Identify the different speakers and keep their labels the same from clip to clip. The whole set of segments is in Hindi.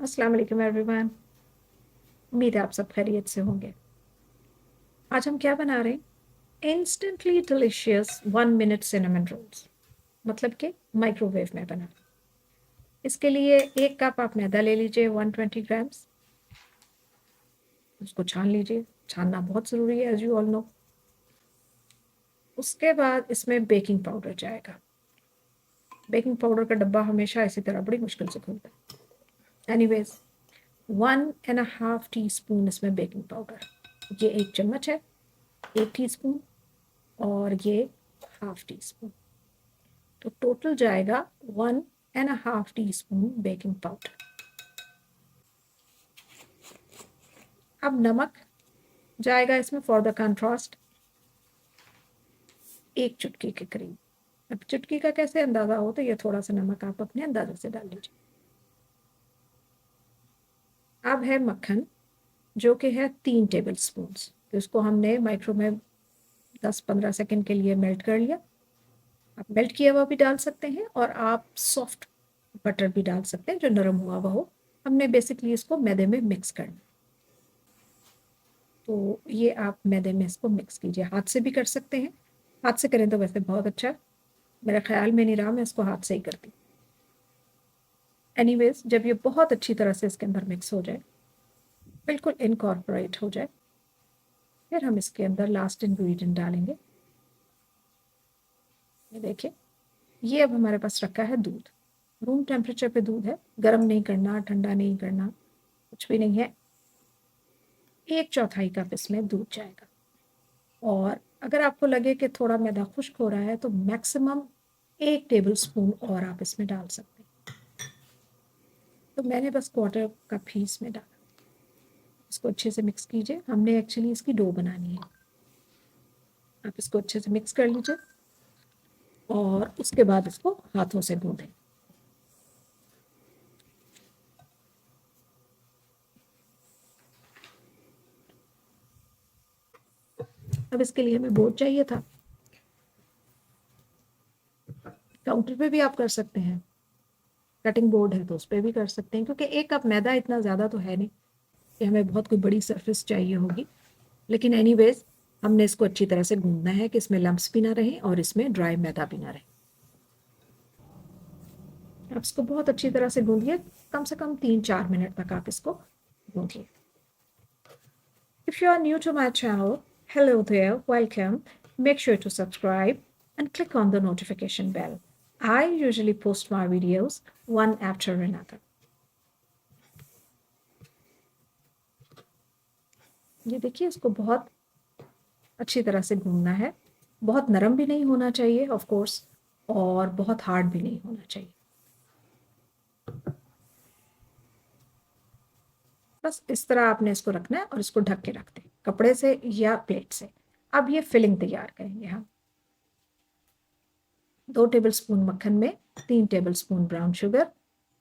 Speaker 1: अस्सलाम वालेकुम एवरीवन। उम्मीद है आप सब खैरियत से होंगे। आज हम क्या बना रहे हैं? Instantly delicious 1 minute cinnamon rolls, मतलब कि माइक्रोवेव में बना। इसके लिए 1 कप आप मैदा ले लीजिए, 120 ग्राम्स। उसको छान लीजिए, छानना बहुत ज़रूरी है, एज यू ऑल नो। उसके बाद इसमें बेकिंग पाउडर जाएगा। बेकिंग पाउडर का डब्बा हमेशा इसी तरह बड़ी मुश्किल से खुलता है। एनीवेज 1.5 टीस्पून इसमें बेकिंग पाउडर, ये 1 चम्मच है, 1 टीस्पून, और ये हाफ टी स्पून, तो टोटल जाएगा 1.5 टीस्पून बेकिंग पाउडर। अब नमक जाएगा इसमें फॉर द कंट्रास्ट, 1 चुटकी के करीब। अब चुटकी का कैसे अंदाज़ा हो, तो ये थोड़ा सा नमक आप अपने अंदाजे से डाल लीजिए। अब है मक्खन, जो कि है 3 टेबल स्पून। तो इसको हमने माइक्रो में 10-15 सेकेंड के लिए मेल्ट कर लिया। आप मेल्ट किया हुआ भी डाल सकते हैं और आप सॉफ्ट बटर भी डाल सकते हैं जो नरम हुआ हुआ हो। हमने बेसिकली इसको मैदे में मिक्स करना, तो ये आप मैदे में इसको मिक्स कीजिए। हाथ से भी कर सकते हैं, हाथ से करें तो वैसे बहुत अच्छा। मेरा ख्याल में नहीं रहा, मैं इसको हाथ से ही करती। एनीवेज जब ये बहुत अच्छी तरह से इसके अंदर मिक्स हो जाए, बिल्कुल इनकॉर्पोरेट हो जाए, फिर हम इसके अंदर लास्ट इंग्रेडिएंट डालेंगे। ये देखिए, ये अब हमारे पास रखा है दूध। रूम टेम्परेचर पे दूध है, गर्म नहीं करना, ठंडा नहीं करना, कुछ भी नहीं है। 1/4 कप इसमें दूध जाएगा। और अगर आपको लगे कि थोड़ा मैदा खुश्क हो रहा है तो मैक्सिमम 1 टेबल स्पून और आप इसमें डाल सकते हैं। तो मैंने बस 1/4 कप ही इसमें डाला। इसको अच्छे से मिक्स कीजिए, हमने एक्चुअली इसकी डो बनानी है। आप इसको अच्छे से मिक्स कर लीजिए और उसके बाद इसको हाथों से गूंदें। अब इसके लिए हमें बोर्ड चाहिए था। काउंटर पे भी आप कर सकते हैं, कटिंग बोर्ड है तो उस पर भी कर सकते हैं, क्योंकि 1 कप मैदा इतना ज़्यादा तो है नहीं कि हमें बहुत कोई बड़ी सरफेस चाहिए होगी। लेकिन एनीवेज हमने इसको अच्छी तरह से गूंदना है कि इसमें लम्प्स भी ना रहें और इसमें ड्राई मैदा भी ना रहे। आप इसको बहुत अच्छी तरह से गूंदिए, कम से कम 3-4 मिनट तक आप इसको गूंदिए। If you are new to my channel, hello there, welcome. Make sure to subscribe and click on the notification bell. I usually post my videos one after another. ये देखिए, इसको बहुत अच्छी तरह से गूंदना है। बहुत नरम भी नहीं होना चाहिए ऑफ कोर्स, और बहुत हार्ड भी नहीं होना चाहिए। बस इस तरह आपने इसको रखना है और इसको ढक के रख दें कपड़े से या प्लेट से। अब ये फिलिंग तैयार करेंगे हम। 2 टेबल स्पून मक्खन में 3 table spoon brown sugar,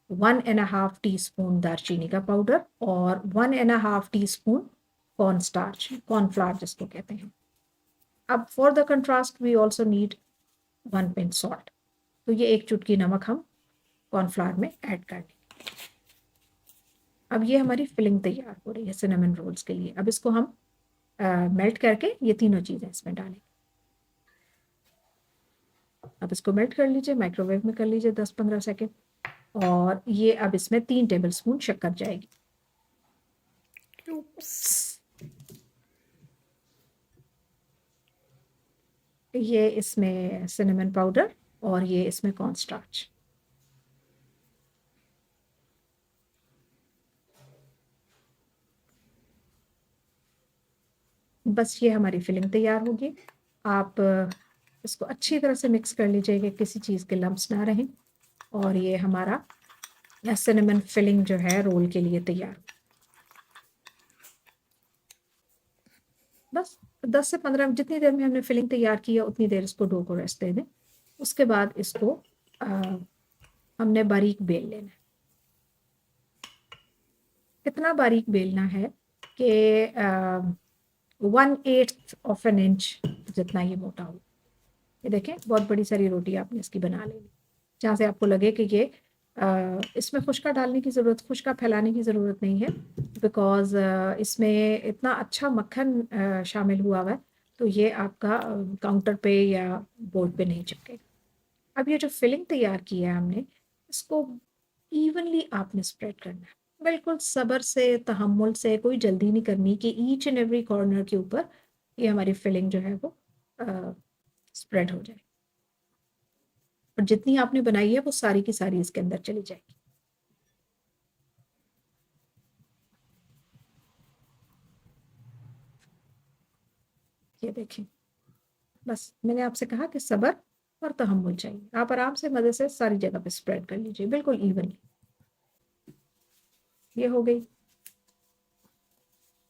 Speaker 1: 1.5 teaspoon दालचीनी का पाउडर और 1.5 टीस्पून कॉर्न स्टार्च, कॉर्नफ्लावर जिसको कहते हैं। अब for the contrast we also need 1 pinch salt. तो ये 1 चुटकी नमक हम कॉर्नफ्लावर में ऐड कर लेंगे। अब ये हमारी फिलिंग तैयार हो रही है सिनेमन रोल्स के लिए। अब इसको हम मेल्ट करके ये तीनों चीज़ें इसमें डालेंगे। अब इसको मेल्ट कर लीजिए, माइक्रोवेव में कर लीजिए 10-15 सेकेंड। और ये अब इसमें 3 टेबल स्पून शक्कर जाएगी। ये इसमें सिनेमन पाउडर और ये इसमें कॉर्न स्टार्च। बस ये हमारी फिलिंग तैयार होगी। आप इसको अच्छी तरह से मिक्स कर लीजिए कि किसी चीज़ के लम्प्स ना रहें, और ये हमारा सिनेमन फिलिंग जो है रोल के लिए तैयार। बस 10 से 15 मिनट, जितनी देर में हमने फिलिंग तैयार की है उतनी देर इसको डो को रेस्ट दे दें। उसके बाद इसको हमने बारीक बेल लेना है। कितना बारीक बेलना है कि 1/8 ऑफ एन इंच जितना ये मोटा हो। ये देखें, बहुत बड़ी सारी रोटी आपने इसकी बना लेनी, जहाँ से आपको लगे कि ये इसमें खुश्का डालने की ज़रूरत, खुश्का फैलाने की ज़रूरत नहीं है, बिकॉज़ इसमें इतना अच्छा मक्खन शामिल हुआ हुआ है, तो ये आपका काउंटर पे या बोर्ड पे नहीं चिपकेगा। अब ये जो फिलिंग तैयार की है हमने, इसको इवनली आपने स्प्रेड करना है। बिल्कुल सब्र से, तहम्मुल से, कोई जल्दी नहीं करनी कि ईच एंड एवरी कॉर्नर के ऊपर ये हमारी फिलिंग जो है वो स्प्रेड हो जाए। और जितनी आपने बनाई है वो सारी की सारी इसके अंदर चली जाएगी। ये देखें, बस मैंने आपसे कहा कि सब्र और तहम्मुल चाहिए। आप आराम से मज़े से सारी जगह पे स्प्रेड कर लीजिए, बिल्कुल इवनली। ये हो गई।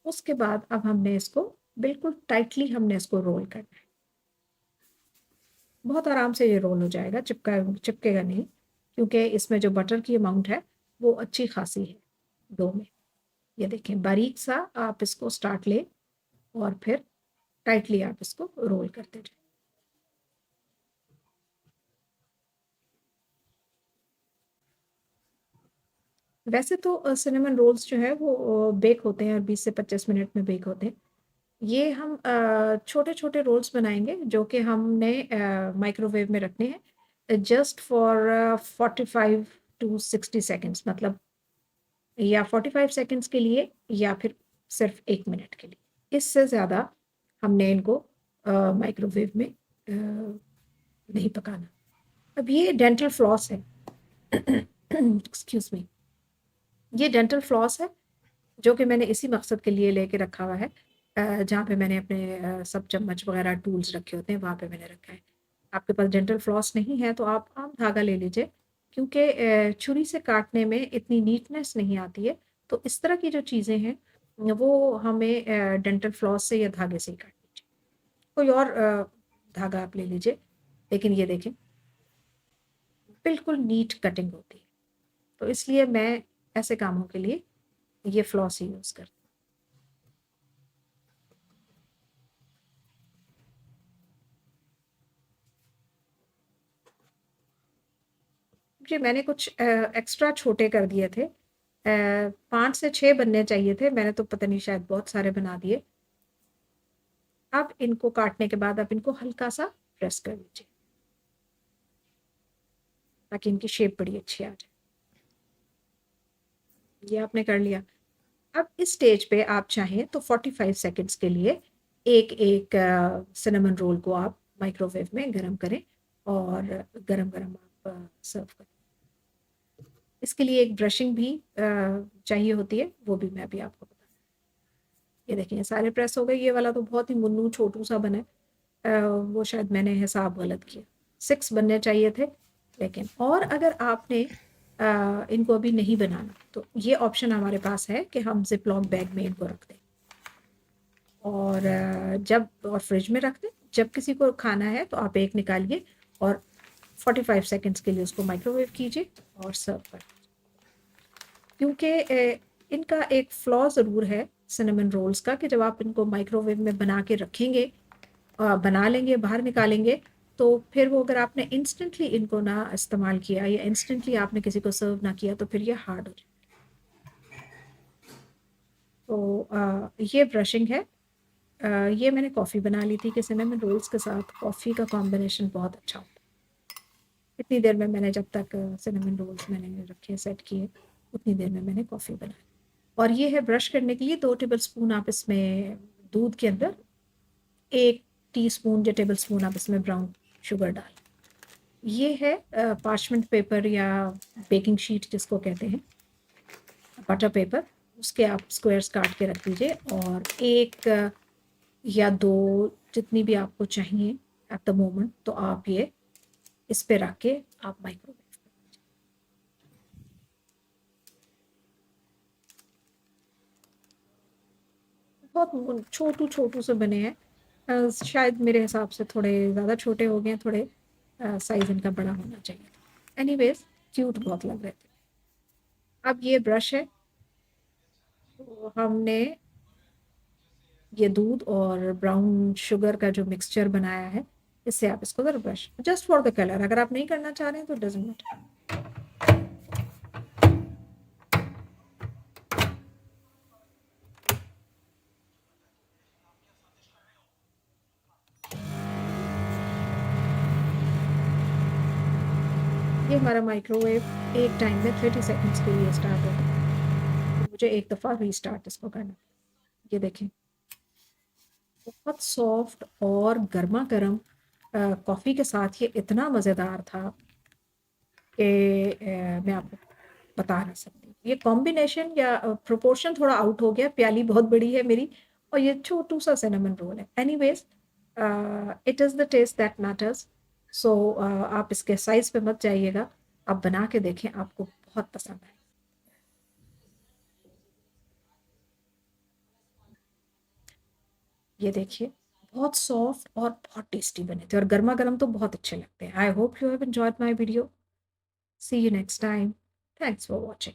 Speaker 1: उसके बाद अब हमने इसको बिल्कुल टाइटली हमने इसको रोल करना है। बहुत आराम से ये रोल हो जाएगा, चिपकेगा नहीं, क्योंकि इसमें जो बटर की अमाउंट है वो अच्छी खासी है डो में। ये देखें, बारीक सा आप इसको स्टार्ट लें और फिर टाइटली आप इसको रोल करते जाएं। वैसे तो सिनेमन रोल्स जो है वो बेक होते हैं और 20 से 25 मिनट में बेक होते हैं। ये हम छोटे-छोटे रोल्स बनाएँगे जो कि हमने माइक्रोवेव में रखने हैं जस्ट फॉर 45 टू 60 सेकंड्स, मतलब या 45 सेकंड्स के लिए या फिर सिर्फ 1 मिनट के लिए। इससे ज़्यादा हमने इनको माइक्रोवेव में नहीं पकाना। अब ये डेंटल फ्लॉस है। Excuse me. ये डेंटल फ्लॉस है जो कि मैंने इसी मकसद के लिए लेके रखा हुआ है। जहाँ पे मैंने अपने सब चम्मच वगैरह टूल्स रखे होते हैं वहाँ पे मैंने रखा है। आपके पास डेंटल फ्लॉस नहीं है तो आप आम धागा ले लीजिए, क्योंकि छुरी से काटने में इतनी नीटनेस नहीं आती है। तो इस तरह की जो चीज़ें हैं वो हमें डेंटल फ्लॉस से या धागे से ही काटनी चाहिए। कोई और धागा आप ले लीजिए, लेकिन ये देखें बिल्कुल नीट कटिंग होती है। तो इसलिए मैं ऐसे कामों के लिए ये फ्लॉस ही यूज़ करती हूँ। जी, मैंने कुछ एक्स्ट्रा छोटे कर दिए थे। 5 से 6 बनने चाहिए थे, मैंने तो पता नहीं शायद बहुत सारे बना दिए। अब इनको काटने के बाद आप इनको हल्का-सा प्रेस कर लीजिए, ताकि इनकी शेप बड़ी अच्छी आ जाए। ये आपने कर लिया। अब इस स्टेज पे आप चाहें तो 45 सेकंड्स के लिए एक-एक सिनेमन रोल को आप माइक्रोवेव में गरम करें और गरम-गरम आप सर्व करें। इसके लिए एक ब्रशिंग भी चाहिए होती है, वो भी मैं अभी आपको बता। ये देखिए सारे प्रेस हो गए। ये वाला तो बहुत ही मुन्नू छोटू सा बना है। वो शायद मैंने हिसाब गलत किया। 6 बनने चाहिए थे, लेकिन और अगर आपने इनको अभी नहीं बनाना तो ये ऑप्शन हमारे पास है कि हम ज़िप-लॉक बैग में इनको रख दें और जब और फ्रिज में रख दें। जब किसी को खाना है तो आप एक निकालिए और 45 सेकंड्स के लिए उसको माइक्रोवेव कीजिए और सर्व कर दीजिए। क्योंकि इनका एक फ्लॉ ज़रूर है सिनेमन रोल्स का कि जब आप इनको माइक्रोवेव में बना के रखेंगे, बना लेंगे, बाहर निकालेंगे, तो फिर वो अगर आपने इंस्टेंटली इनको ना इस्तेमाल किया या इंस्टेंटली आपने किसी को सर्व ना किया तो फिर ये हार्ड हो जाए। तो ये ब्रशिंग है। ये मैंने कॉफ़ी बना ली थी कि सिनेमन रोल्स के साथ कॉफ़ी का कॉम्बिनेशन बहुत अच्छा होता है। इतनी देर में मैंने जब तक सिनेमन रोल्स मैंने रखे सेट किए, उतनी देर में मैंने कॉफ़ी बनाई। और ये है ब्रश करने के लिए 2 टेबलस्पून आप इसमें दूध के अंदर 1 टीस्पून या टेबलस्पून आप इसमें ब्राउन शुगर डालें। ये है पार्चमेंट पेपर या बेकिंग शीट जिसको कहते हैं, बटर पेपर, उसके आप स्क्वायर्स काट के रख दीजिए और 1 या 2 जितनी भी आपको चाहिए एट द मोमेंट, तो आप ये इस पे रख के आप माइक्रोवेव कर दीजिए। बहुत छोटू-छोटू से बने हैं। शायद मेरे हिसाब से थोड़े ज़्यादा छोटे हो गए हैं, थोड़े साइज़ इनका बड़ा होना चाहिए था। एनीवेज़ क्यूट बहुत लग रहे थे। अब ये ब्रश है, तो हमने ये दूध और ब्राउन शुगर का जो मिक्सचर बनाया है, इससे आप इसको ज़रा brush just for the colour, अगर आप नहीं करना चाह रहे हैं तो डज़न्ट मैटर। हमारा माइक्रोवेव एक टाइम में 30 सेकंड्स के लिए स्टार्ट होगा। तो मुझे एक दफ़ा रीस्टार्ट इसको करना। ये देखें बहुत सॉफ्ट और गर्मा गर्म कॉफ़ी के साथ ये इतना मज़ेदार था कि मैं आपको बता नहीं सकती। ये कॉम्बिनेशन या प्रोपोर्शन थोड़ा आउट हो गया, प्याली बहुत बड़ी है मेरी और ये छोटू सा सिनेमन रोल है। Anyways it is the taste that matters. So आप इसके साइज़ पे मत जाइएगा, आप बना के देखें, आपको बहुत पसंद आए। ये देखिए बहुत सॉफ्ट और बहुत टेस्टी बने थे और गर्मा गर्म तो बहुत अच्छे लगते हैं। I hope you have enjoyed my video. See you next time. Thanks for watching.